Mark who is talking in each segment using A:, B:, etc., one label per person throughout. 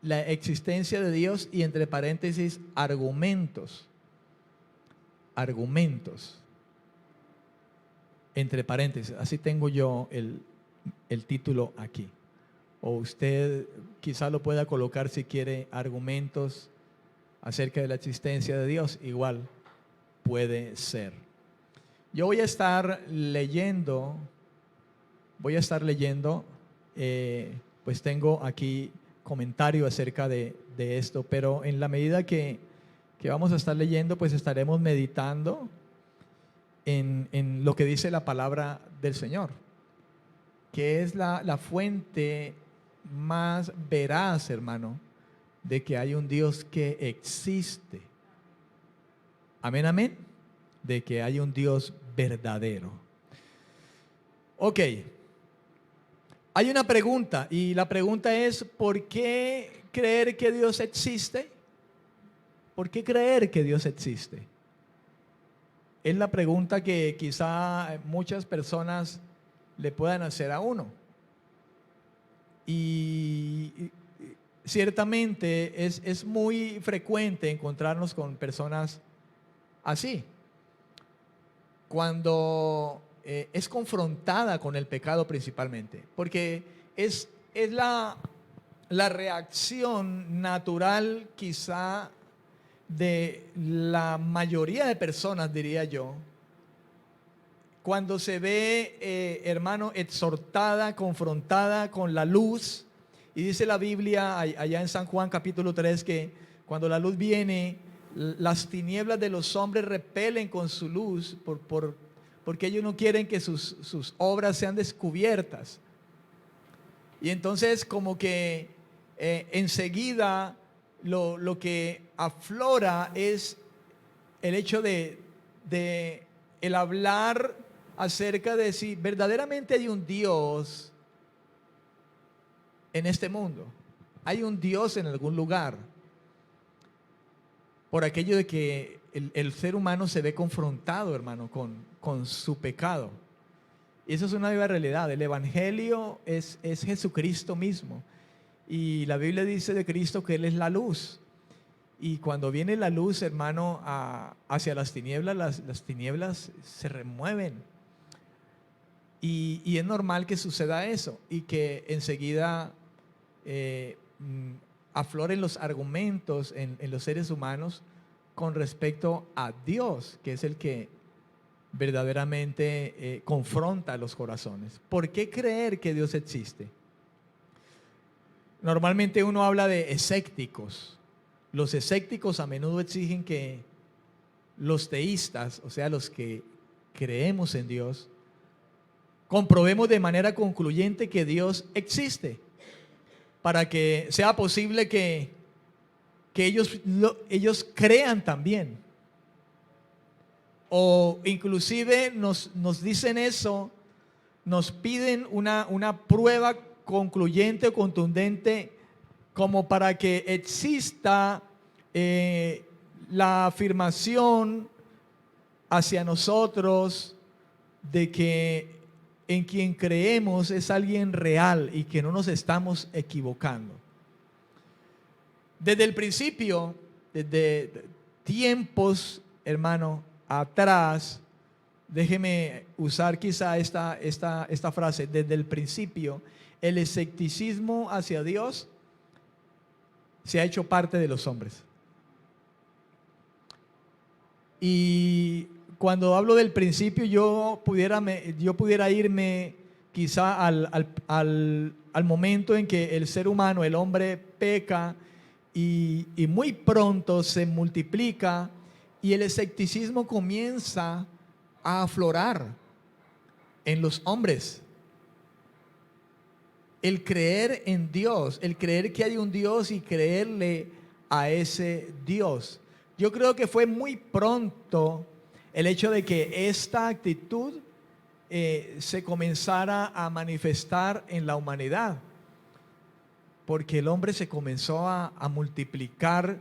A: la existencia de Dios y entre paréntesis argumentos. Argumentos. Entre paréntesis. Así tengo yo el título aquí. O usted quizá lo pueda colocar si quiere argumentos acerca de la existencia de Dios. Igual puede ser. Yo voy a estar leyendo, pues tengo aquí comentario acerca de esto, pero en la medida que vamos a estar leyendo, pues estaremos meditando en lo que dice la palabra del Señor, que es la fuente más veraz, hermano, de que hay un Dios que existe. Amén, amén. De que hay un Dios verdadero. Ok. Hay una pregunta y la pregunta es: ¿por qué creer que Dios existe? ¿Por qué creer que Dios existe? Es la pregunta que quizá muchas personas le puedan hacer a uno. Y ciertamente es muy frecuente encontrarnos con personas así. Cuando es confrontada con el pecado principalmente, porque es la reacción natural quizá de la mayoría de personas, diría yo, cuando se ve, hermano, exhortada, confrontada con la luz. Y dice la Biblia allá en San Juan capítulo 3 que cuando la luz viene, las tinieblas de los hombres repelen con su luz porque ellos no quieren que sus obras sean descubiertas. Y entonces como que enseguida lo que aflora es el hecho de el hablar acerca de si verdaderamente hay un Dios en este mundo. Hay un Dios en algún lugar. Por aquello de que el ser humano se ve confrontado, hermano, con su pecado. Y eso es una viva realidad. El Evangelio es Jesucristo mismo. Y la Biblia dice de Cristo que Él es la luz. Y cuando viene la luz, hermano, hacia las tinieblas, las tinieblas se remueven. Y es normal que suceda eso y que enseguida afloren los argumentos en los seres humanos con respecto a Dios, que es el que verdaderamente confronta los corazones. ¿Por qué creer que Dios existe? Normalmente uno habla de escépticos. Los escépticos a menudo exigen que los teístas, o sea, los que creemos en Dios, comprobemos de manera concluyente que Dios existe, para que sea posible que ellos crean también. O inclusive nos dicen eso, nos piden una prueba concluyente o contundente como para que exista la afirmación hacia nosotros de que en quien creemos es alguien real y que no nos estamos equivocando. Desde el principio, desde tiempos, hermano, atrás, déjeme usar quizá esta frase: desde el principio, el escepticismo hacia Dios se ha hecho parte de los hombres. Y cuando hablo del principio, yo pudiera irme quizá al momento en que el ser humano, el hombre, peca y muy pronto se multiplica y el escepticismo comienza a aflorar en los hombres. El creer en Dios, el creer que hay un Dios y creerle a ese Dios. Yo creo que fue muy pronto el hecho de que esta actitud se comenzara a manifestar en la humanidad, porque el hombre se comenzó a multiplicar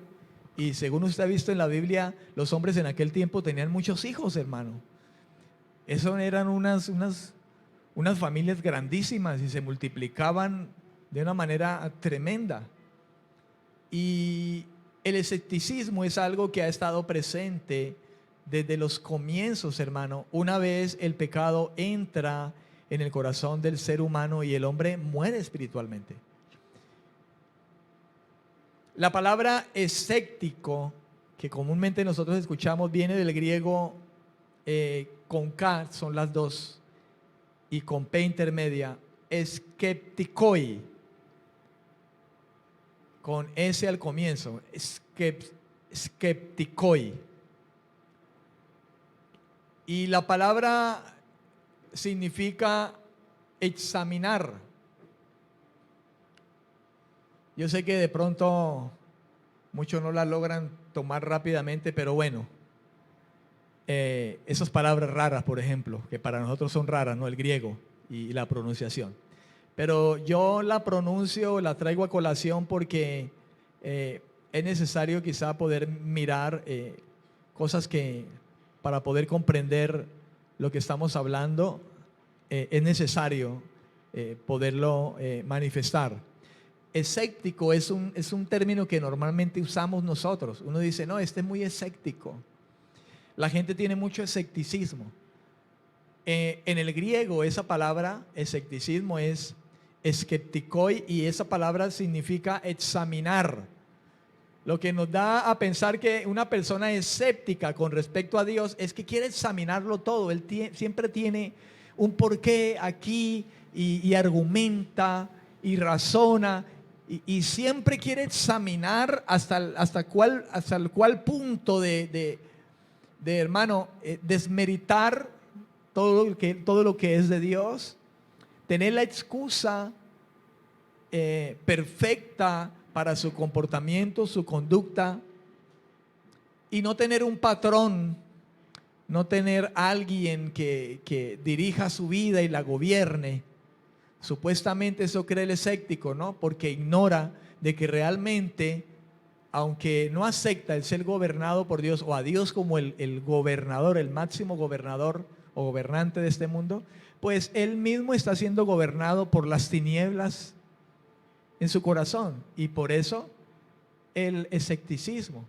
A: y según usted ha visto en la Biblia, los hombres en aquel tiempo tenían muchos hijos, hermano. Eso eran unas familias grandísimas y se multiplicaban de una manera tremenda. Y el escepticismo es algo que ha estado presente desde los comienzos, hermano. Una vez el pecado entra en el corazón del ser humano y el hombre muere espiritualmente. La palabra escéptico, que comúnmente nosotros escuchamos, viene del griego con K, son las dos, y con P intermedia, skeptikoi, con S al comienzo, skeptikoi. Y la palabra significa examinar. Yo sé que de pronto muchos no la logran tomar rápidamente, pero bueno, esas palabras raras, por ejemplo, que para nosotros son raras, ¿no? El griego y la pronunciación. Pero yo la pronuncio, la traigo a colación porque es necesario quizá poder mirar cosas que para poder comprender lo que estamos hablando, es necesario poderlo manifestar. Escéptico es un término que normalmente usamos nosotros. Uno dice, no, este es muy escéptico. La gente tiene mucho escepticismo. En el griego esa palabra, escepticismo, es skeptikoi, y esa palabra significa examinar. Lo que nos da a pensar que una persona escéptica con respecto a Dios es que quiere examinarlo todo. Él siempre tiene un porqué aquí y argumenta y razona y siempre quiere examinar hasta el cual punto de hermano, desmeritar todo lo que es de Dios, tener la excusa perfecta para su comportamiento, su conducta, y no tener un patrón, no tener alguien que dirija su vida y la gobierne. Supuestamente eso cree el escéptico, ¿no? Porque ignora de que realmente, aunque no acepta el ser gobernado por Dios o a Dios como el gobernador, el máximo gobernador o gobernante de este mundo, pues él mismo está siendo gobernado por las tinieblas en su corazón, y por eso el escepticismo.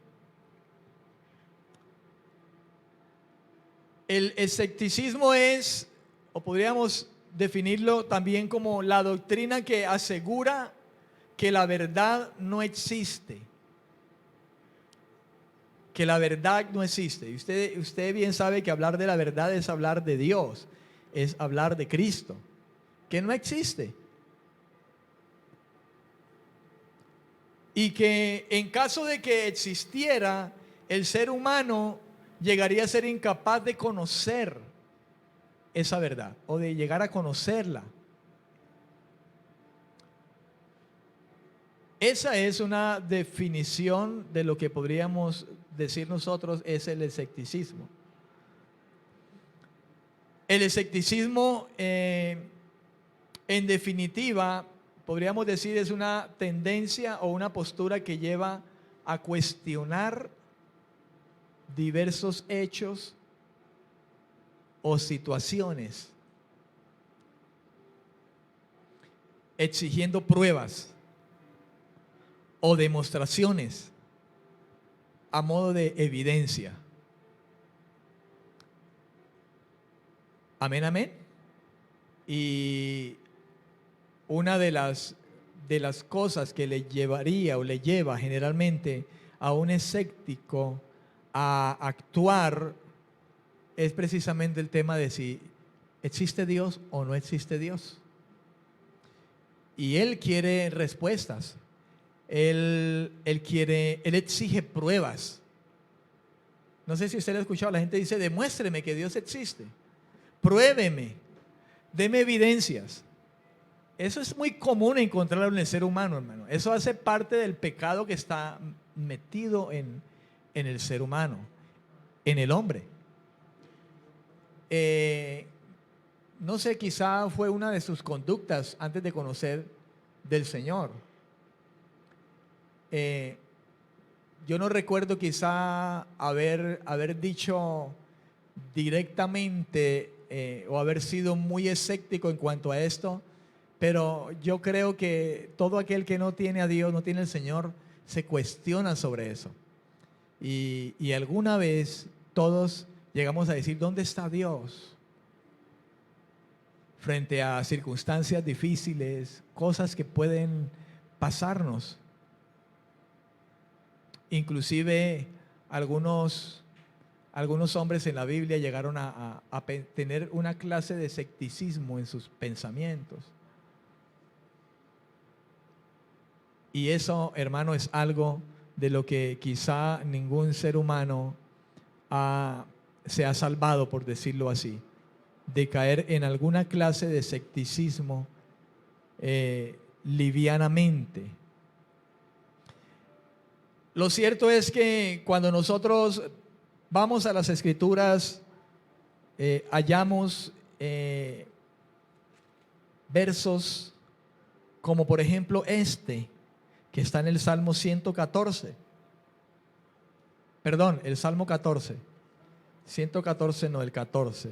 A: El escepticismo es, o podríamos definirlo también como la doctrina que asegura que la verdad no existe. Que la verdad no existe. Y usted bien sabe que hablar de la verdad es hablar de Dios, es hablar de Cristo, que no existe. Y que en caso de que existiera, el ser humano llegaría a ser incapaz de conocer esa verdad o de llegar a conocerla. Esa es una definición de lo que podríamos decir nosotros es el escepticismo. El escepticismo, en definitiva, podríamos decir es una tendencia o una postura que lleva a cuestionar diversos hechos o situaciones, exigiendo pruebas o demostraciones a modo de evidencia. Amén, amén. Y una de las cosas que le llevaría o le lleva generalmente a un escéptico a actuar es precisamente el tema de si existe Dios o no existe Dios. Y él quiere respuestas. Él exige pruebas. No sé si usted lo ha escuchado, la gente dice, demuéstreme que Dios existe. Pruébeme, deme evidencias. Eso es muy común encontrarlo en el ser humano, hermano. Eso hace parte del pecado que está metido en el ser humano, en el hombre. No sé, quizá fue una de sus conductas antes de conocer del Señor. Yo no recuerdo quizá haber dicho directamente o haber sido muy escéptico en cuanto a esto, pero yo creo que todo aquel que no tiene a Dios, no tiene al Señor, se cuestiona sobre eso. Y alguna vez todos llegamos a decir, ¿dónde está Dios? Frente a circunstancias difíciles, cosas que pueden pasarnos. Inclusive algunos hombres en la Biblia llegaron a tener una clase de escepticismo en sus pensamientos. Y eso, hermano, es algo de lo que quizá ningún ser humano se ha salvado, por decirlo así, de caer en alguna clase de escepticismo livianamente. Lo cierto es que cuando nosotros vamos a las Escrituras, hallamos versos como por ejemplo que está en el Salmo 114. Perdón, el Salmo 14. 114, no, el 14.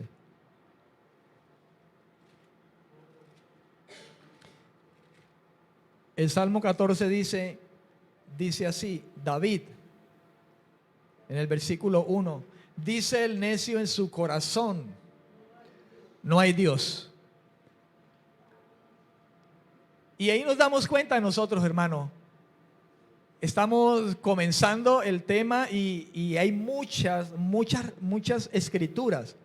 A: El Salmo 14 dice así, David, en el versículo 1, dice el necio en su corazón, no hay Dios. Y ahí nos damos cuenta nosotros, hermano, estamos comenzando el tema y hay muchas escrituras,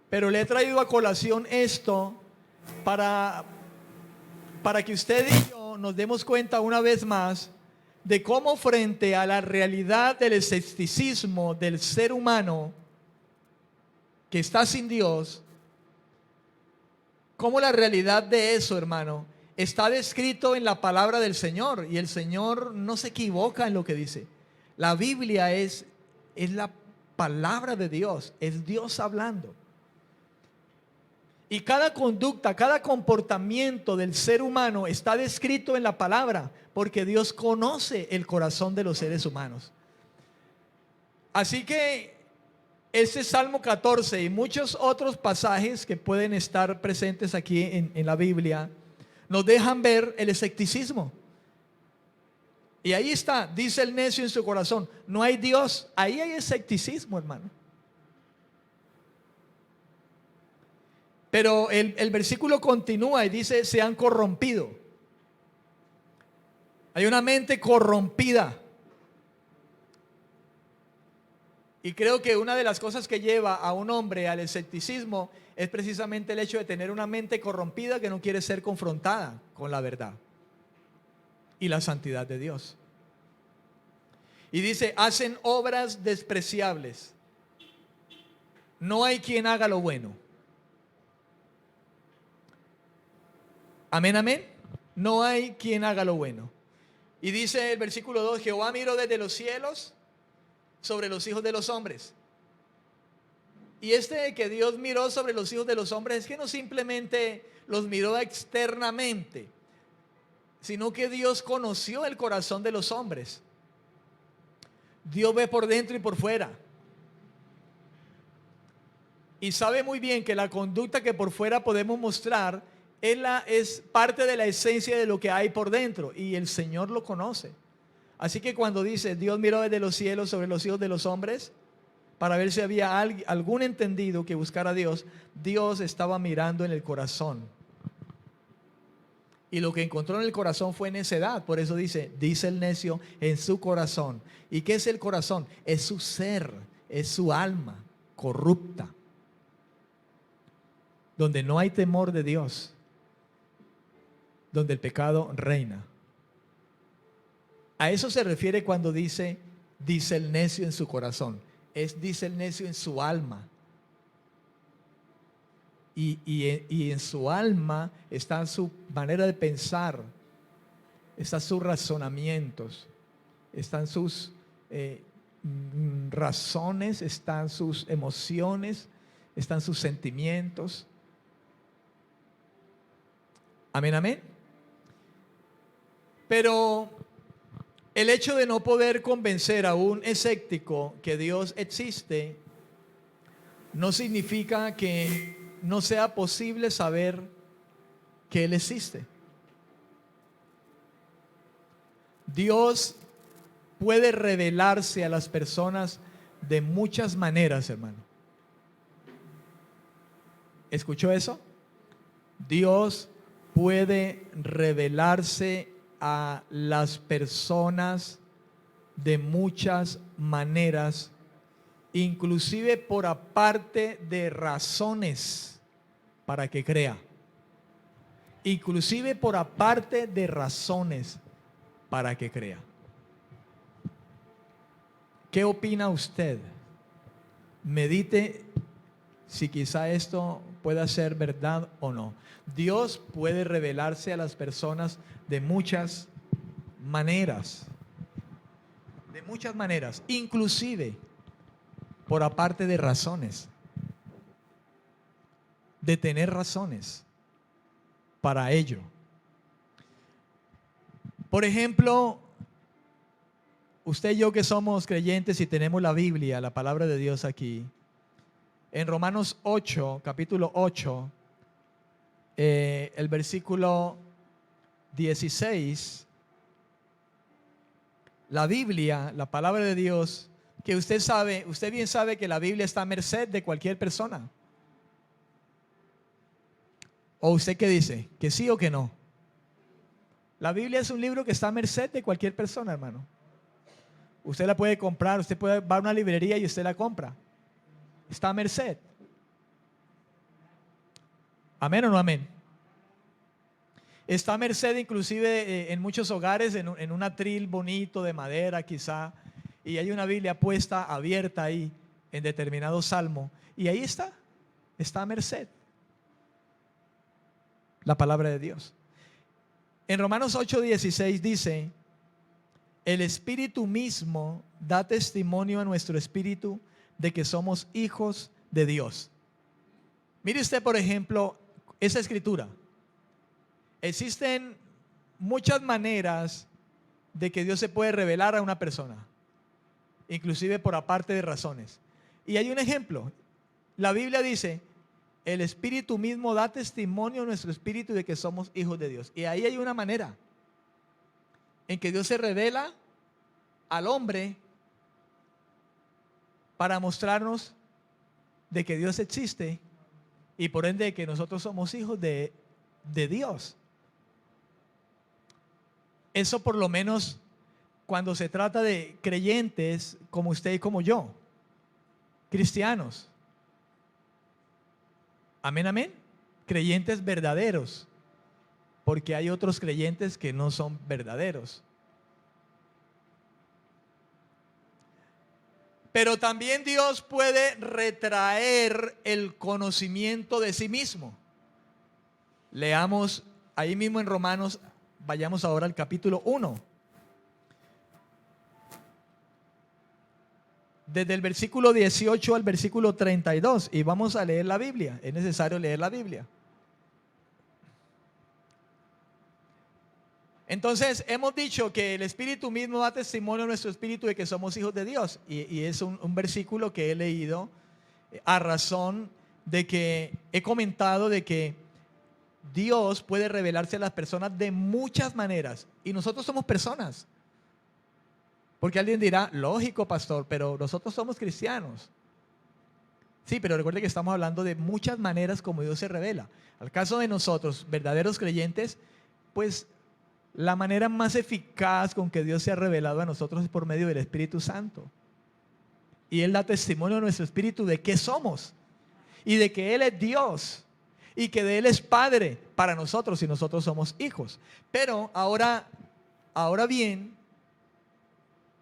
A: pero le he traído a colación esto para que usted y yo nos demos cuenta una vez más de cómo frente a la realidad del escepticismo del ser humano que está sin Dios, cómo la realidad de eso, hermano, está descrito en la palabra del Señor, y el Señor no se equivoca en lo que dice. La Biblia es la palabra de Dios, es Dios hablando. Y cada conducta, cada comportamiento del ser humano está descrito en la palabra, porque Dios conoce el corazón de los seres humanos. Así que este Salmo 14 y muchos otros pasajes que pueden estar presentes aquí en la Biblia nos dejan ver el escepticismo. Y ahí está, dice el necio en su corazón, no hay Dios. Ahí hay escepticismo, hermano. Pero el versículo continúa y dice, se han corrompido. Hay una mente corrompida. Y creo que una de las cosas que lleva a un hombre al escepticismo es precisamente el hecho de tener una mente corrompida que no quiere ser confrontada con la verdad y la santidad de Dios. Y dice, hacen obras despreciables. No hay quien haga lo bueno. Amén, amén. No hay quien haga lo bueno. Y dice el versículo 2, Jehová miró desde los cielos sobre los hijos de los hombres. Y que Dios miró sobre los hijos de los hombres es que no simplemente los miró externamente, sino que Dios conoció el corazón de los hombres. Dios ve por dentro y por fuera. Y sabe muy bien que la conducta que por fuera podemos mostrar es parte de la esencia de lo que hay por dentro, y el Señor lo conoce. Así que cuando dice Dios miró desde los cielos sobre los hijos de los hombres para ver si había algún entendido que buscara a Dios, Dios estaba mirando en el corazón, y lo que encontró en el corazón fue necedad. Por eso dice el necio en su corazón. ¿Y qué es el corazón? Es su ser, es su alma corrupta, donde no hay temor de Dios, donde el pecado reina. A eso se refiere cuando dice el necio en su corazón. Dice el necio en su alma. Y en su alma está su manera de pensar, están sus razonamientos, están sus razones, están sus emociones, están sus sentimientos. Amén, amén. Pero el hecho de no poder convencer a un escéptico que Dios existe no significa que no sea posible saber que Él existe. Dios puede revelarse a las personas de muchas maneras, hermano. ¿Escuchó eso? Dios puede revelarse a las personas de muchas maneras, inclusive por aparte de razones para que crea. Inclusive por aparte de razones para que crea. ¿Qué opina usted? Medite si quizá esto pueda ser verdad o no. Dios puede revelarse a las personas de muchas maneras. De muchas maneras, inclusive por aparte de razones. De tener razones para ello. Por ejemplo, usted y yo que somos creyentes y tenemos la Biblia, la palabra de Dios aquí, en Romanos 8, capítulo 8, el versículo 16, la Biblia, la palabra de Dios, que usted sabe, usted bien sabe que la Biblia está a merced de cualquier persona. ¿O usted qué dice? ¿Que sí o que no? La Biblia es un libro que está a merced de cualquier persona, hermano. Usted la puede comprar, usted puede ir a una librería y usted la compra. Está a merced. ¿Amén o no amén? Está a merced inclusive en muchos hogares, en un atril bonito de madera quizá, y hay una Biblia puesta, abierta ahí, en determinado salmo, y ahí está a merced la palabra de Dios. En Romanos 8:16 dice: el Espíritu mismo da testimonio a nuestro espíritu de que somos hijos de Dios. Mire usted, por ejemplo, esa escritura. Existen muchas maneras de que Dios se puede revelar a una persona, inclusive por aparte de razones. Y hay un ejemplo. La Biblia dice: el Espíritu mismo da testimonio a nuestro espíritu de que somos hijos de Dios. Y ahí hay una manera en que Dios se revela al hombre para mostrarnos de que Dios existe y por ende que nosotros somos hijos de Dios. Eso por lo menos cuando se trata de creyentes como usted y como yo, cristianos. Amén, amén. Creyentes verdaderos, porque hay otros creyentes que no son verdaderos. Pero también Dios puede retraer el conocimiento de sí mismo. Leamos ahí mismo en Romanos, vayamos ahora al capítulo 1. Desde el versículo 18 al versículo 32. Y vamos a leer la Biblia. Es necesario leer la Biblia. Entonces hemos dicho que el Espíritu mismo da testimonio a nuestro espíritu de que somos hijos de Dios. Y es un versículo que he leído a razón de que he comentado de que Dios puede revelarse a las personas de muchas maneras. Y nosotros somos personas. Porque alguien dirá: lógico, pastor, pero nosotros somos cristianos. Sí, pero recuerde que estamos hablando de muchas maneras como Dios se revela. Al caso de nosotros, verdaderos creyentes, pues la manera más eficaz con que Dios se ha revelado a nosotros es por medio del Espíritu Santo. Y Él da testimonio a nuestro espíritu de que somos y de que Él es Dios y que de Él es Padre para nosotros y nosotros somos hijos. Pero ahora bien,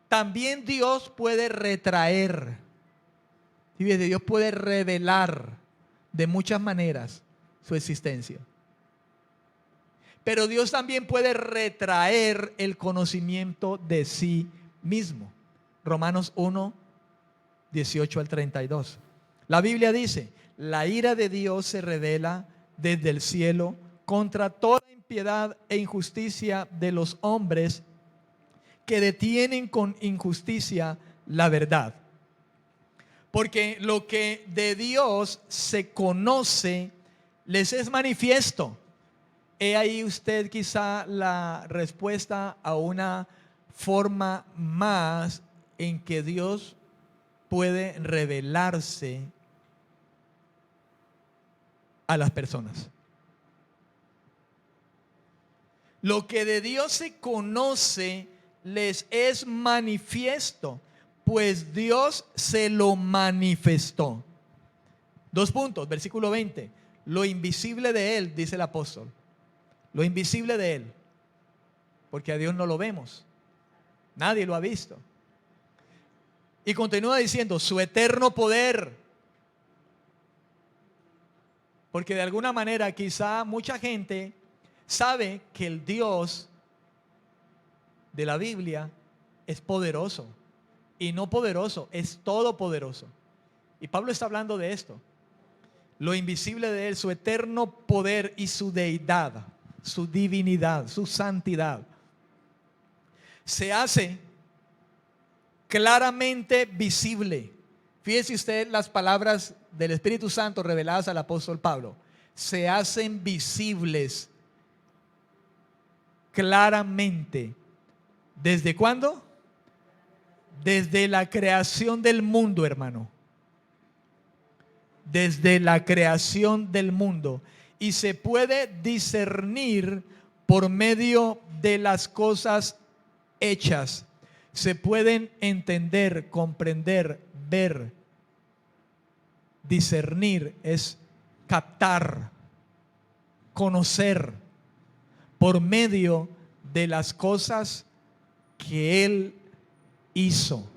A: también Dios puede retraer. Dios puede revelar de muchas maneras su existencia. Pero Dios también puede retraer el conocimiento de sí mismo. Romanos 1, 18 al 32. La Biblia dice: la ira de Dios se revela desde el cielo contra toda impiedad e injusticia de los hombres que detienen con injusticia la verdad. Porque lo que de Dios se conoce les es manifiesto. He ahí usted quizá la respuesta a una forma más en que Dios puede revelarse a las personas. Lo que de Dios se conoce les es manifiesto, pues Dios se lo manifestó. 2 puntos, versículo 20. Lo invisible de Él, dice el apóstol. Lo invisible de Él. Porque a Dios no lo vemos. Nadie lo ha visto. Y continúa diciendo, su eterno poder. Porque de alguna manera quizá mucha gente sabe que el Dios de la Biblia es poderoso. Y no poderoso, es todopoderoso. Y Pablo está hablando de esto. Lo invisible de Él, su eterno poder y su deidad, su divinidad, su santidad, se hace claramente visible. Fíjese usted las palabras del Espíritu Santo reveladas al apóstol Pablo. Se hacen visibles claramente. ¿Desde cuándo? Desde la creación del mundo, hermano. Desde la creación del mundo. Y se puede discernir por medio de las cosas hechas. Se pueden entender, comprender, ver. Discernir es captar, conocer por medio de las cosas que Él hizo.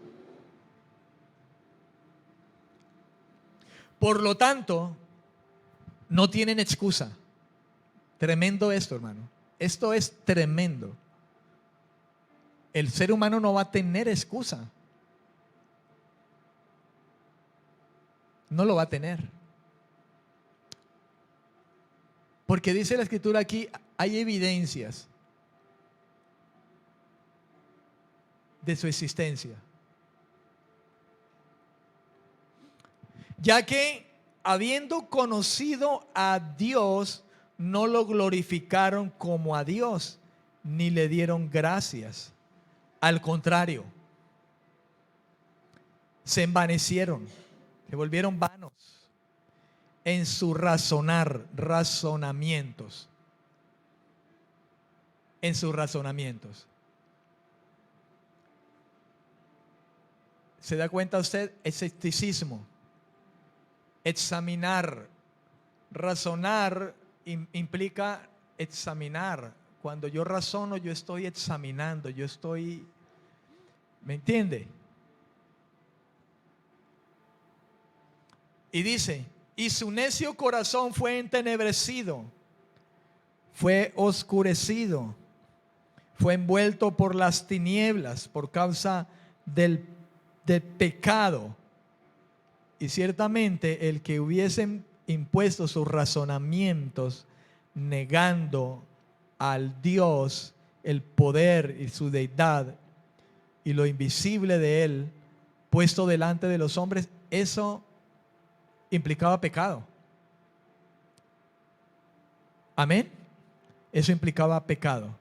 A: Por lo tanto, no tienen excusa. Tremendo esto, hermano. Esto es tremendo. El ser humano no va a tener excusa. No lo va a tener. Porque dice la Escritura aquí, hay evidencias de su existencia. Ya que habiendo conocido a Dios, no lo glorificaron como a Dios, ni le dieron gracias. Al contrario, se envanecieron, se volvieron vanos en su razonamientos. En sus razonamientos. ¿Se da cuenta usted? Escepticismo. Examinar. Razonar implica examinar. Cuando yo razono, yo estoy examinando, yo estoy, ¿me entiende? Y dice, y su necio corazón fue entenebrecido, fue oscurecido, fue envuelto por las tinieblas por causa del pecado. Y ciertamente el que hubiesen impuesto sus razonamientos negando al Dios, el poder y su deidad y lo invisible de Él puesto delante de los hombres, eso implicaba pecado. Amén. Eso implicaba pecado.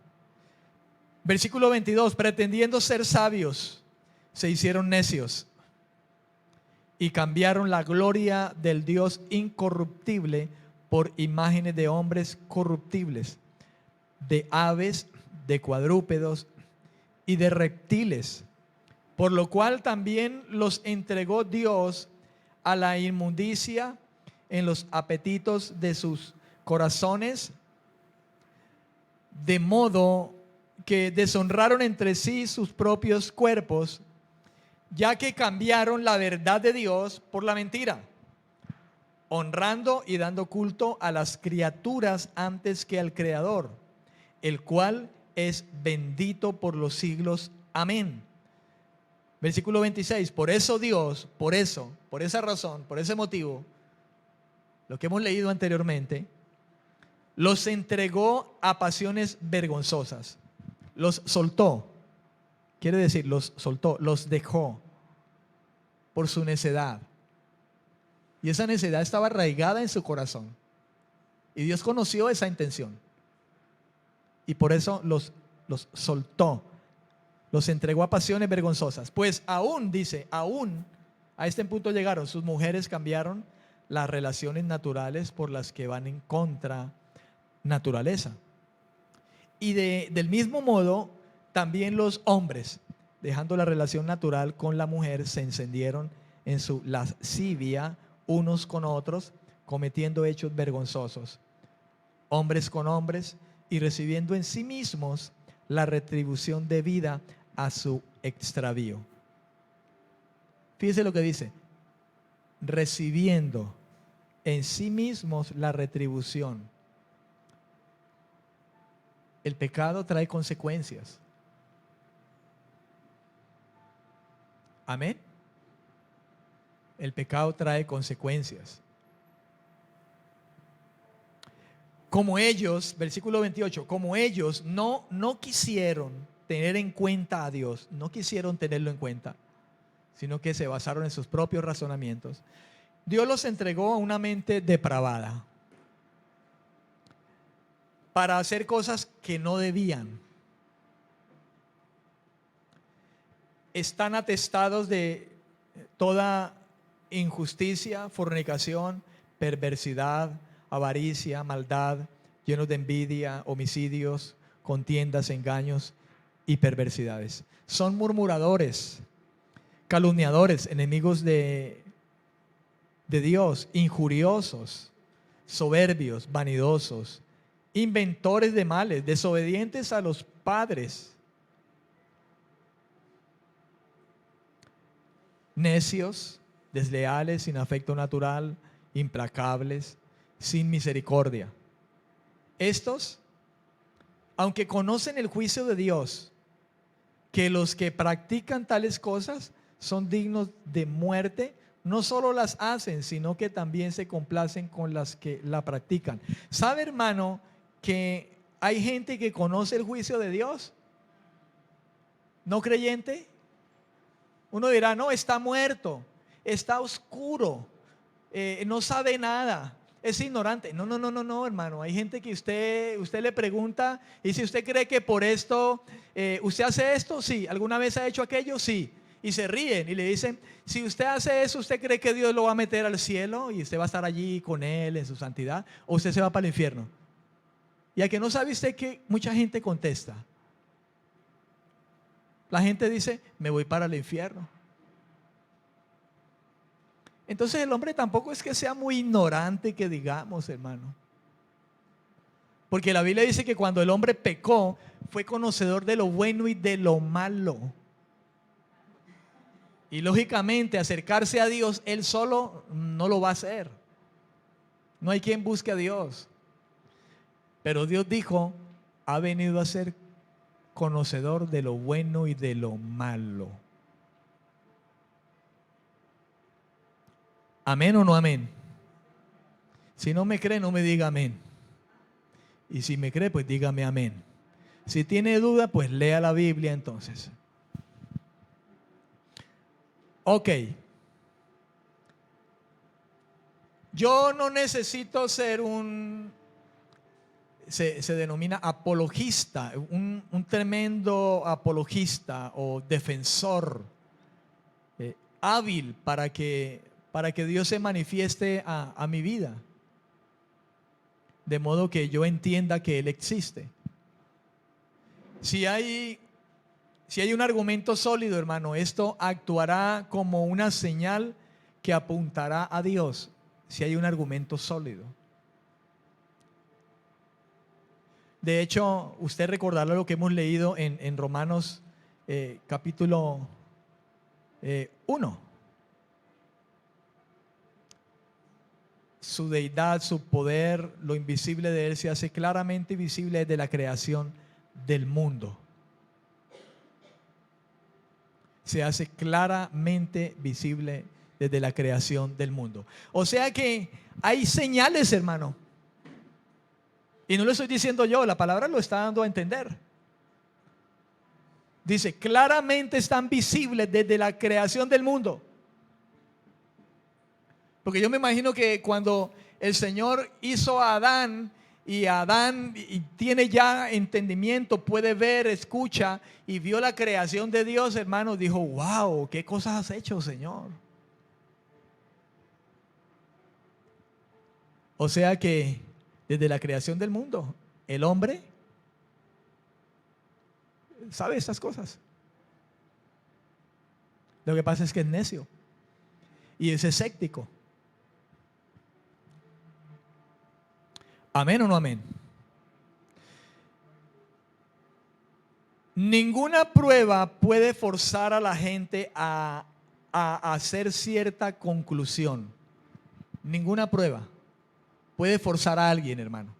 A: Versículo 22, pretendiendo ser sabios, se hicieron necios y cambiaron la gloria del Dios incorruptible por imágenes de hombres corruptibles, de aves, de cuadrúpedos y de reptiles, por lo cual también los entregó Dios a la inmundicia en los apetitos de sus corazones, de modo que deshonraron entre sí sus propios cuerpos, ya que cambiaron la verdad de Dios por la mentira, honrando y dando culto a las criaturas antes que al Creador, el cual es bendito por los siglos. Amén. Versículo 26, por eso Dios, por esa razón, por ese motivo, lo que hemos leído anteriormente, los entregó a pasiones vergonzosas, los soltó, quiere decir, los soltó, los dejó por su necedad. Y esa necedad estaba arraigada en su corazón. Y Dios conoció esa intención. Y por eso los soltó, los entregó a pasiones vergonzosas. Pues aún, dice, aún a este punto llegaron, sus mujeres cambiaron las relaciones naturales por las que van en contra naturaleza. Y del mismo modo, también los hombres, dejando la relación natural con la mujer, se encendieron en su lascivia unos con otros, cometiendo hechos vergonzosos, hombres con hombres, y recibiendo en sí mismos la retribución debida a su extravío. Fíjese lo que dice: recibiendo en sí mismos la retribución. El pecado trae consecuencias. Amén. El pecado trae consecuencias. Como ellos, versículo 28, como ellos no quisieron tener en cuenta a Dios, no quisieron tenerlo en cuenta, sino que se basaron en sus propios razonamientos, Dios los entregó a una mente depravada para hacer cosas que no debían. Están atestados de toda injusticia, fornicación, perversidad, avaricia, maldad, llenos de envidia, homicidios, contiendas, engaños y perversidades. Son murmuradores, calumniadores, enemigos de Dios, injuriosos, soberbios, vanidosos, inventores de males, desobedientes a los padres, necios, desleales, sin afecto natural, implacables, sin misericordia. Estos, aunque conocen el juicio de Dios, que los que practican tales cosas son dignos de muerte, no solo las hacen, sino que también se complacen con las que la practican. ¿Sabe, hermano, que hay gente que conoce el juicio de Dios? ¿No creyente? Uno dirá, no, está muerto, está oscuro, no sabe nada, es ignorante. No, hermano. Hay gente que usted le pregunta, y si usted cree que por esto, ¿usted hace esto? Sí. ¿Alguna vez ha hecho aquello? Sí. Y se ríen y le dicen, si usted hace eso, ¿usted cree que Dios lo va a meter al cielo y usted va a estar allí con Él en su santidad? ¿O usted se va para el infierno? Y a que no sabe usted que mucha gente contesta. La gente dice, me voy para el infierno. Entonces el hombre tampoco es que sea muy ignorante, que digamos, hermano. Porque la Biblia dice que cuando el hombre pecó, fue conocedor de lo bueno y de lo malo. Y lógicamente acercarse a Dios, él solo no lo va a hacer. No hay quien busque a Dios. Pero Dios dijo, ha venido a ser conocedor de lo bueno y de lo malo. ¿Amén o no amén? Si no me cree, no me diga amén. Y si me cree, pues dígame amén. Si tiene duda, pues lea la Biblia entonces. Ok. Yo no necesito ser se denomina apologista, un tremendo apologista o defensor hábil para que Dios se manifieste a mi vida, de modo que yo entienda que Él existe. Si hay un argumento sólido, hermano, esto actuará como una señal que apuntará a Dios. Si hay un argumento sólido. De hecho, usted recordará lo que hemos leído en Romanos capítulo 1. Su deidad, su poder, lo invisible de Él se hace claramente visible desde la creación del mundo. Se hace claramente visible desde la creación del mundo. O sea que hay señales, hermano. Y no lo estoy diciendo yo, la palabra lo está dando a entender. Dice, claramente están visibles desde la creación del mundo. Porque yo me imagino que cuando el Señor hizo a Adán y Adán y tiene ya entendimiento, puede ver, escucha y vio la creación de Dios, hermanos, dijo, wow, ¿qué cosas has hecho, Señor? O sea que desde la creación del mundo, el hombre sabe estas cosas. Lo que pasa es que es necio y es escéptico. ¿Amén o no amén? Ninguna prueba puede forzar a la gente a hacer cierta conclusión. Ninguna prueba puede forzar a alguien, hermano.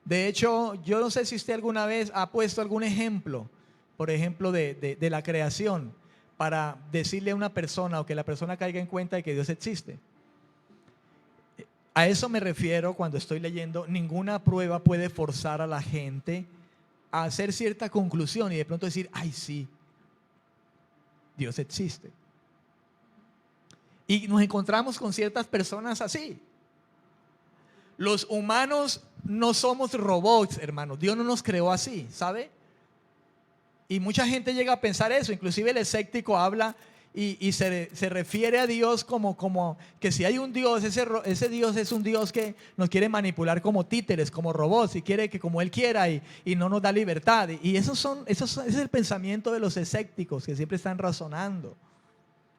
A: De hecho, yo no sé si usted alguna vez ha puesto algún ejemplo, por ejemplo, de la creación, para decirle a una persona o que la persona caiga en cuenta de que Dios existe. A eso me refiero cuando estoy leyendo, ninguna prueba puede forzar a la gente a hacer cierta conclusión y de pronto decir, ay sí, Dios existe. Y nos encontramos con ciertas personas así. Los humanos no somos robots, hermanos. Dios no nos creó así, ¿sabe? Y mucha gente llega a pensar eso. Inclusive el escéptico habla y se refiere a Dios como que si hay un Dios, ese Dios es un Dios que nos quiere manipular como títeres, como robots, y quiere que como Él quiera y no nos da libertad. Y ese es el pensamiento de los escépticos que siempre están razonando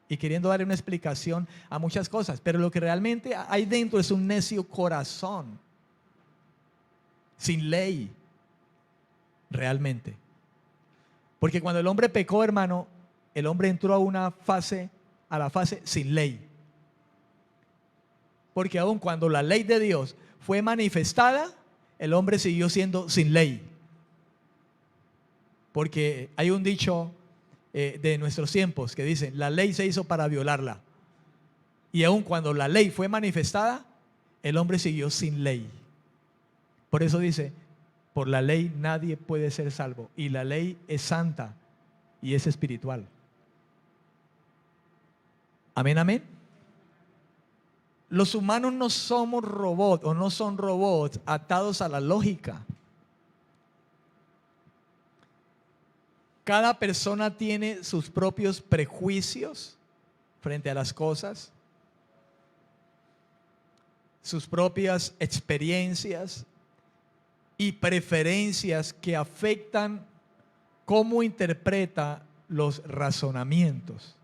A: y queriendo darle una explicación a muchas cosas. Pero lo que realmente hay dentro es un necio corazón, sin ley, realmente. Porque cuando el hombre pecó, hermano, el hombre entró a la fase sin ley. Porque aun cuando la ley de Dios fue manifestada, el hombre siguió siendo sin ley. Porque hay un dicho de nuestros tiempos que dice, la ley se hizo para violarla. Y aun cuando la ley fue manifestada, el hombre siguió sin ley. Por eso dice, por la ley nadie puede ser salvo. Y la ley es santa y es espiritual. Amén, amén. Los humanos no somos robots o no son robots atados a la lógica. Cada persona tiene sus propios prejuicios frente a las cosas, sus propias experiencias y preferencias que afectan cómo interpreta los razonamientos.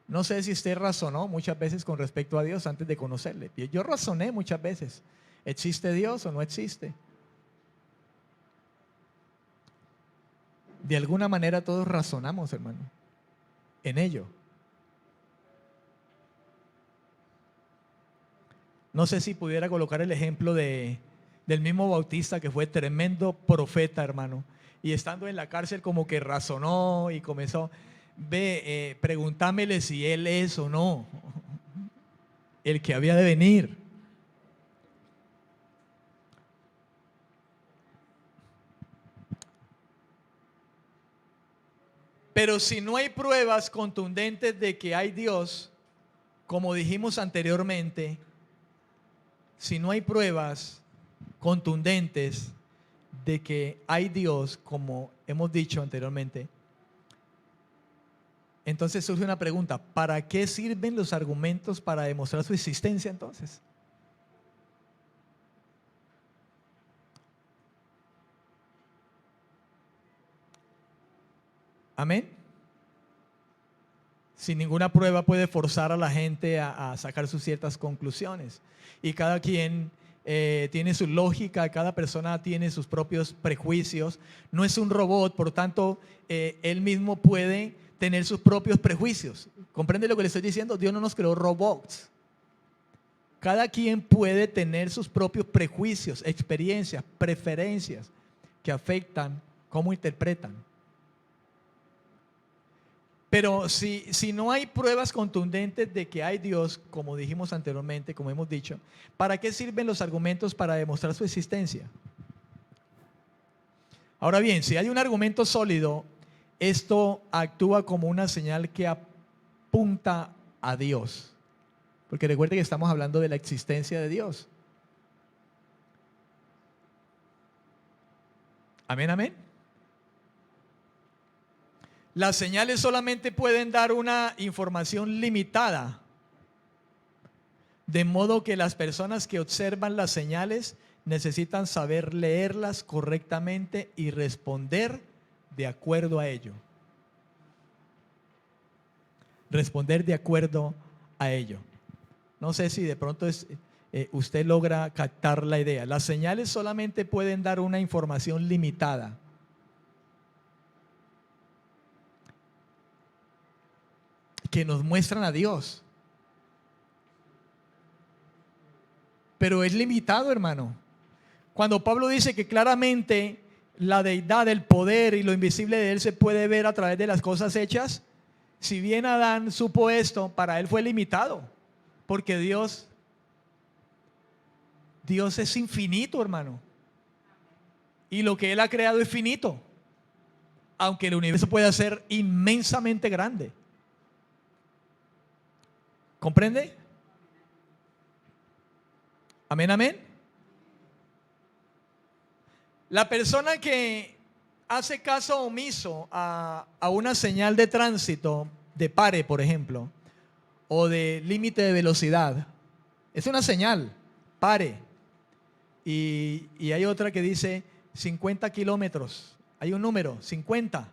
A: No sé si usted razonó muchas veces con respecto a Dios antes de conocerle. Yo razoné muchas veces. ¿Existe Dios o no existe? De alguna manera todos razonamos, hermano, en ello. No sé si pudiera colocar el ejemplo del mismo Bautista, que fue tremendo profeta, hermano. Y estando en la cárcel como que razonó y comenzó, preguntámele si él es o no el que había de venir. Pero si no hay pruebas contundentes de que hay Dios, como dijimos anteriormente, si no hay pruebas contundentes de que hay Dios, como hemos dicho anteriormente, entonces surge una pregunta: ¿para qué sirven los argumentos para demostrar su existencia entonces? Amén. Sin ninguna prueba puede forzar a la gente a sacar sus ciertas conclusiones. Y cada quien tiene su lógica, cada persona tiene sus propios prejuicios. No es un robot, por tanto, él mismo puede tener sus propios prejuicios. ¿Comprende lo que le estoy diciendo? Dios no nos creó robots. Cada quien puede tener sus propios prejuicios, experiencias, preferencias que afectan cómo interpretan. Pero si no hay pruebas contundentes de que hay Dios, como dijimos anteriormente, como hemos dicho, ¿para qué sirven los argumentos para demostrar su existencia? Ahora bien, si hay un argumento sólido, esto actúa como una señal que apunta a Dios. Porque recuerde que estamos hablando de la existencia de Dios. Amén, amén. Las señales solamente pueden dar una información limitada, de modo que las personas que observan las señales necesitan saber leerlas correctamente y responder de acuerdo a ello. Responder de acuerdo a ello. No sé si de pronto usted logra captar la idea. Las señales solamente pueden dar una información limitada. Que nos muestran a Dios. Pero es limitado, hermano. Cuando Pablo dice que claramente la deidad, el poder y lo invisible de Él se puede ver a través de las cosas hechas, si bien Adán supo esto, para él fue limitado. Porque Dios es infinito, hermano. Y lo que Él ha creado es finito. Aunque el universo pueda ser inmensamente grande. ¿Comprende? Amén, amén. La persona que hace caso omiso a una señal de tránsito, de pare, por ejemplo, o de límite de velocidad, es una señal, pare. Y hay otra que dice 50 kilómetros. Hay un número, 50.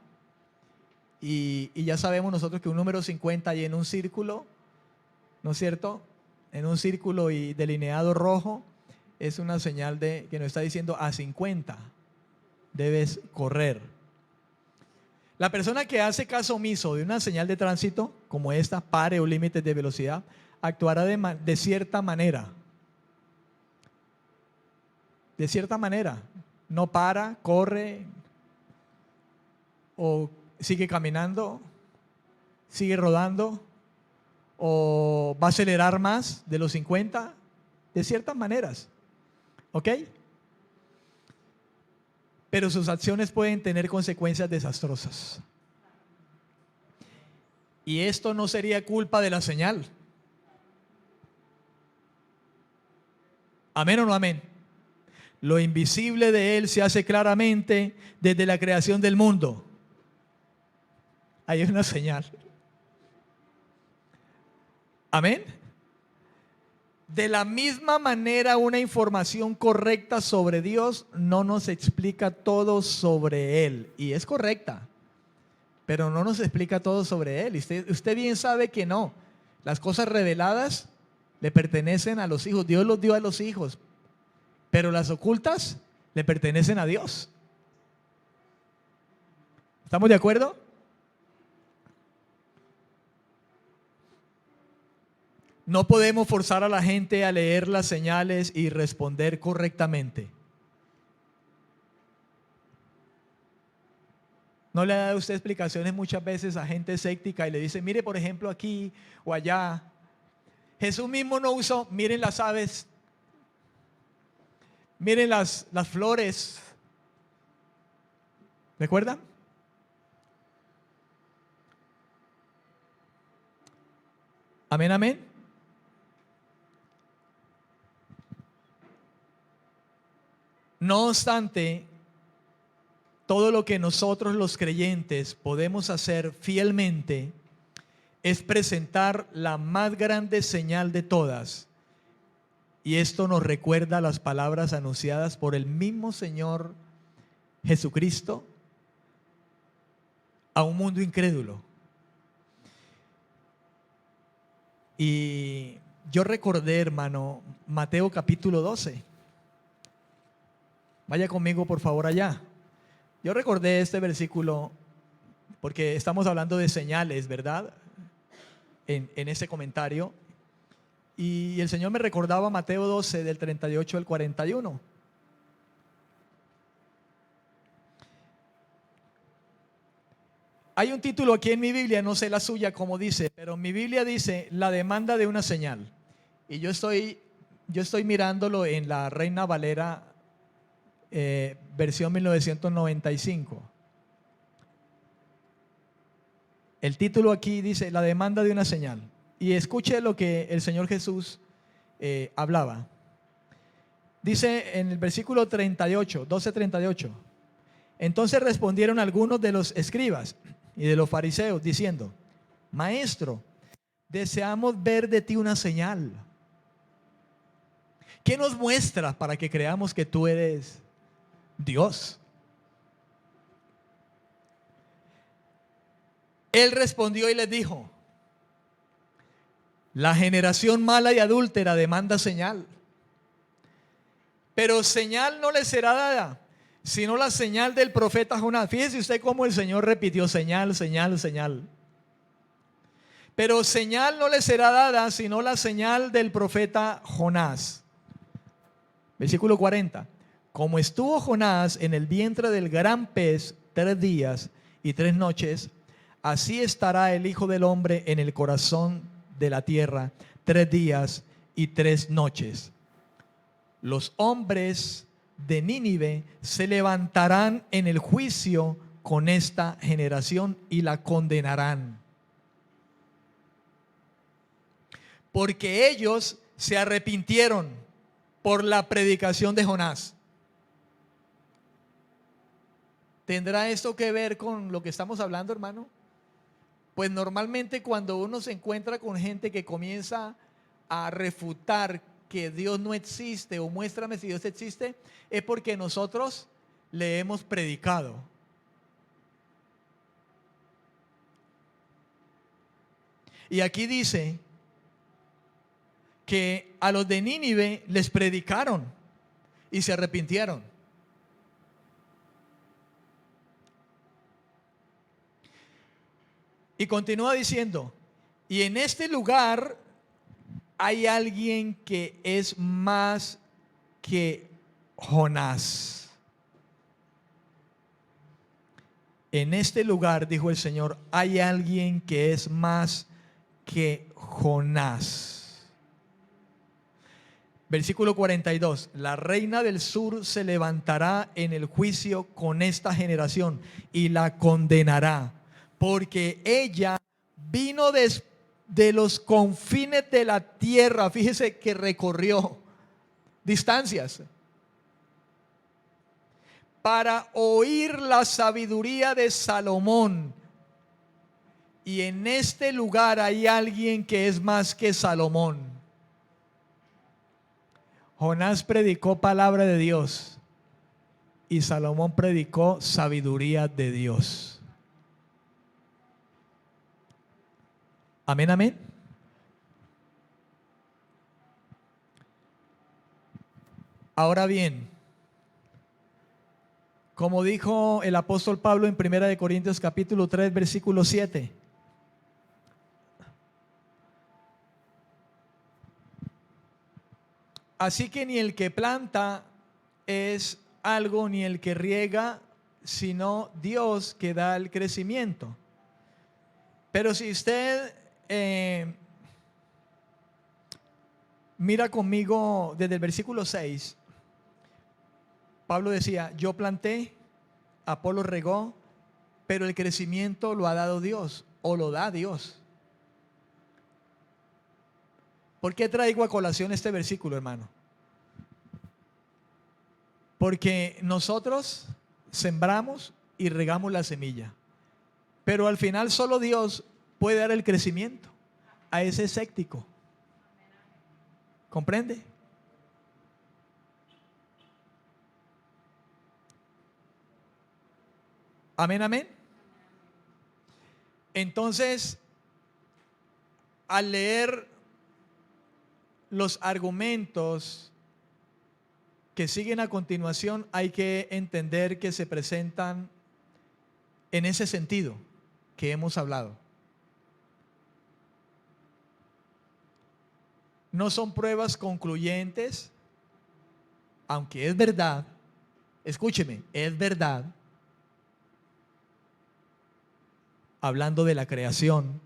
A: Y ya sabemos nosotros que un número 50 y en un círculo, ¿no es cierto? En un círculo y delineado rojo es una señal que nos está diciendo a 50 debes correr. La persona que hace caso omiso de una señal de tránsito como esta, pare o límites de velocidad, actuará de cierta manera. De cierta manera. No para, corre o sigue caminando, sigue rodando o va a acelerar más de los 50, de ciertas maneras. ¿Ok? Pero sus acciones pueden tener consecuencias desastrosas. Y esto no sería culpa de la señal. ¿Amén o no amén? Lo invisible de Él se hace claramente desde la creación del mundo. Ahí es una señal. Amén. De la misma manera, una información correcta sobre Dios no nos explica todo sobre Él. Y es correcta, pero no nos explica todo sobre Él. Usted bien sabe que no. Las cosas reveladas le pertenecen a los hijos. Dios los dio a los hijos. Pero las ocultas le pertenecen a Dios. ¿Estamos de acuerdo? No podemos forzar a la gente a leer las señales y responder correctamente. ¿No le ha dado usted explicaciones muchas veces a gente escéptica y le dice, mire por ejemplo aquí o allá? Jesús mismo no usó, miren las aves, miren las flores. ¿Recuerdan? Amén, amén. No obstante, todo lo que nosotros los creyentes podemos hacer fielmente es presentar la más grande señal de todas. Y esto nos recuerda las palabras anunciadas por el mismo Señor Jesucristo a un mundo incrédulo. Y yo recordé, hermano, Mateo capítulo 12. Vaya conmigo por favor allá. Yo recordé este versículo porque estamos hablando de señales, ¿verdad? En ese comentario. Y el Señor me recordaba Mateo 12 del 38 al 41. Hay un título aquí en mi Biblia, no sé la suya cómo dice, pero mi Biblia dice la demanda de una señal. Y yo estoy mirándolo en la Reina Valera versión 1995. El título aquí dice la demanda de una señal. Y escuche lo que el Señor Jesús hablaba. Dice en el versículo 38, 12:38. Entonces respondieron algunos de los escribas y de los fariseos diciendo: Maestro, deseamos ver de ti una señal. ¿Qué nos muestras para que creamos que tú eres Dios? Él respondió y les dijo: la generación mala y adúltera demanda señal, pero señal no le será dada, sino la señal del profeta Jonás. Fíjese usted cómo el Señor repitió: señal, señal, señal. Pero señal no le será dada, sino la señal del profeta Jonás. Versículo 40. Como estuvo Jonás en el vientre del gran pez 3 días y 3 noches, así estará el Hijo del Hombre en el corazón de la tierra 3 días y 3 noches. Los hombres de Nínive se levantarán en el juicio con esta generación y la condenarán, porque ellos se arrepintieron por la predicación de Jonás. ¿Tendrá esto que ver con lo que estamos hablando, hermano? Pues normalmente cuando uno se encuentra con gente que comienza a refutar que Dios no existe o muéstrame si Dios existe, es porque nosotros le hemos predicado. Y aquí dice que a los de Nínive les predicaron y se arrepintieron. Y continúa diciendo: y en este lugar hay alguien que es más que Jonás. En este lugar, dijo el Señor, hay alguien que es más que Jonás. Versículo 42. La reina del sur se levantará en el juicio con esta generación y la condenará, porque ella vino de los confines de la tierra. Fíjese que recorrió distancias para oír la sabiduría de Salomón. Y en este lugar hay alguien que es más que Salomón. Jonás predicó palabra de Dios y Salomón predicó sabiduría de Dios. Amén, amén. Ahora bien, como dijo el apóstol Pablo en 1 Corintios capítulo 3 versículo 7, así que ni el que planta es algo, ni el que riega, sino Dios que da el crecimiento. Pero si usted mira conmigo desde el versículo 6, Pablo decía: yo planté, Apolo regó, pero el crecimiento lo ha dado Dios, o lo da Dios. ¿Por qué traigo a colación este versículo, hermano? Porque nosotros sembramos y regamos la semilla, pero al final solo Dios puede dar el crecimiento a ese escéptico. ¿Comprende? Amén, amén. Entonces, al leer los argumentos que siguen a continuación, hay que entender que se presentan en ese sentido que hemos hablado. No son pruebas concluyentes, aunque es verdad, escúcheme, es verdad, hablando de la creación,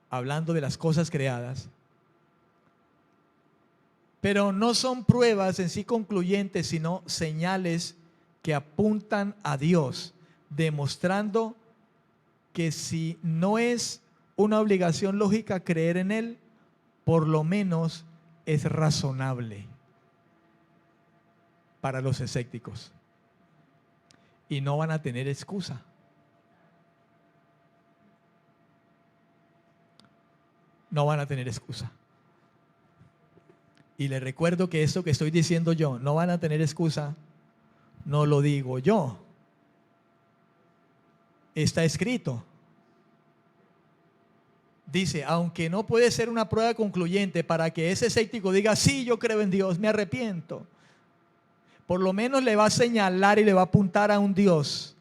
A: hablando de las cosas creadas, pero no son pruebas en sí concluyentes, sino señales que apuntan a Dios, demostrando que si no es una obligación lógica creer en Él, por lo menos es razonable para los escépticos. Y no van a tener excusa. No van a tener excusa. Y les recuerdo que esto que estoy diciendo yo, no van a tener excusa, no lo digo yo. Está escrito. Dice, aunque no puede ser una prueba concluyente para que ese escéptico diga, sí, yo creo en Dios, me arrepiento. Por lo menos le va a señalar y le va a apuntar a un Dios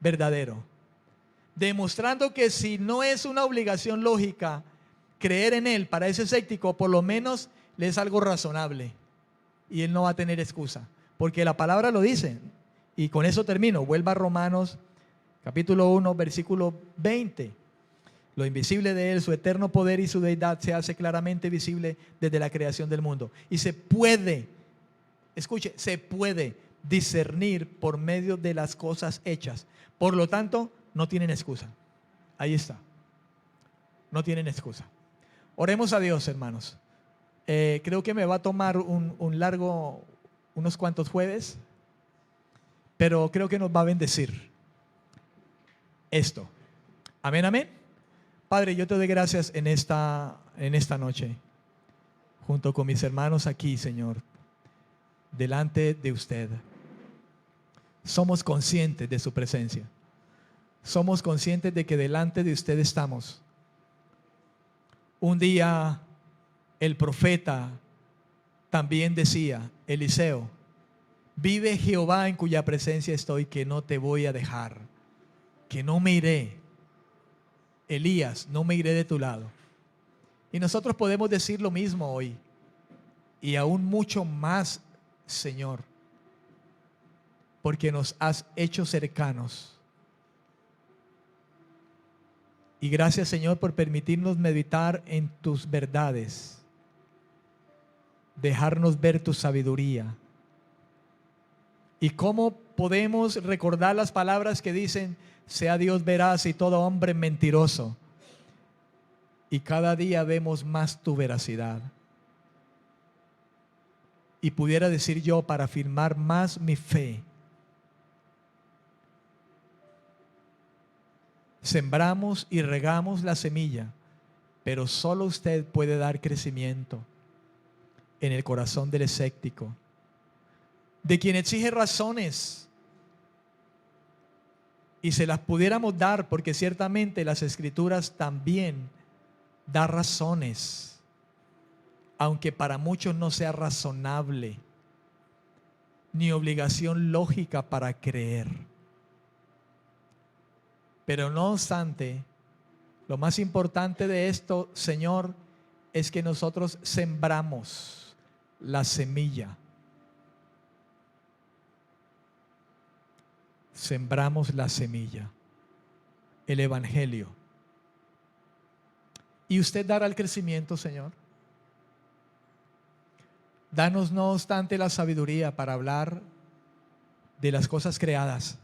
A: verdadero. Demostrando que si no es una obligación lógica creer en Él para ese escéptico, por lo menos le es algo razonable. Y él no va a tener excusa. Porque la palabra lo dice. Y con eso termino. Vuelva a Romanos capítulo 1, versículo 20. Lo invisible de Él, su eterno poder y su deidad se hace claramente visible desde la creación del mundo. Y se puede, escuche, se puede discernir por medio de las cosas hechas. Por lo tanto, no tienen excusa. Ahí está. No tienen excusa. Oremos a Dios, hermanos. Creo que me va a tomar unos cuantos jueves, pero creo que nos va a bendecir esto. Amén, amén. Padre, yo te doy gracias en esta noche, junto con mis hermanos aquí, Señor, delante de usted. Somos conscientes de su presencia. Somos conscientes de que delante de usted estamos. Un día el profeta también decía, Eliseo, vive Jehová en cuya presencia estoy, que no te voy a dejar, que no me iré. Elías, no me iré de tu lado. Y nosotros podemos decir lo mismo hoy, y aún mucho más, Señor, porque nos has hecho cercanos. Y gracias, Señor, por permitirnos meditar en tus verdades, dejarnos ver tu sabiduría. Y cómo podemos recordar las palabras que dicen, sea Dios veraz y todo hombre mentiroso. Y cada día vemos más tu veracidad. Y pudiera decir yo, para afirmar más mi fe, sembramos y regamos la semilla, pero solo usted puede dar crecimiento en el corazón del escéptico, de quien exige razones, y se las pudiéramos dar, porque ciertamente las Escrituras también dan razones, aunque para muchos no sea razonable ni obligación lógica para creer. Pero no obstante, lo más importante de esto, Señor, es que nosotros sembramos la semilla. Sembramos la semilla, el Evangelio. Y usted dará el crecimiento, Señor. Danos no obstante la sabiduría para hablar de las cosas creadas.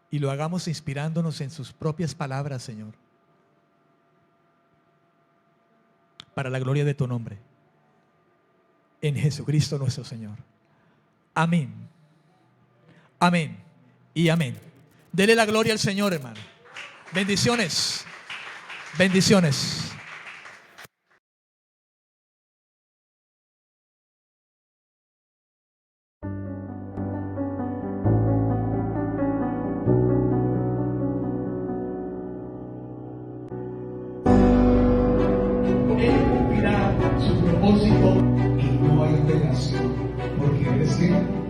A: Y lo hagamos inspirándonos en sus propias palabras, Señor. Para la gloria de tu nombre. En Jesucristo nuestro Señor. Amén. Amén y amén. Dele la gloria al Señor, hermano. Bendiciones. Bendiciones.
B: Él cumplirá su propósito y no hay alteración, porque Él es Él.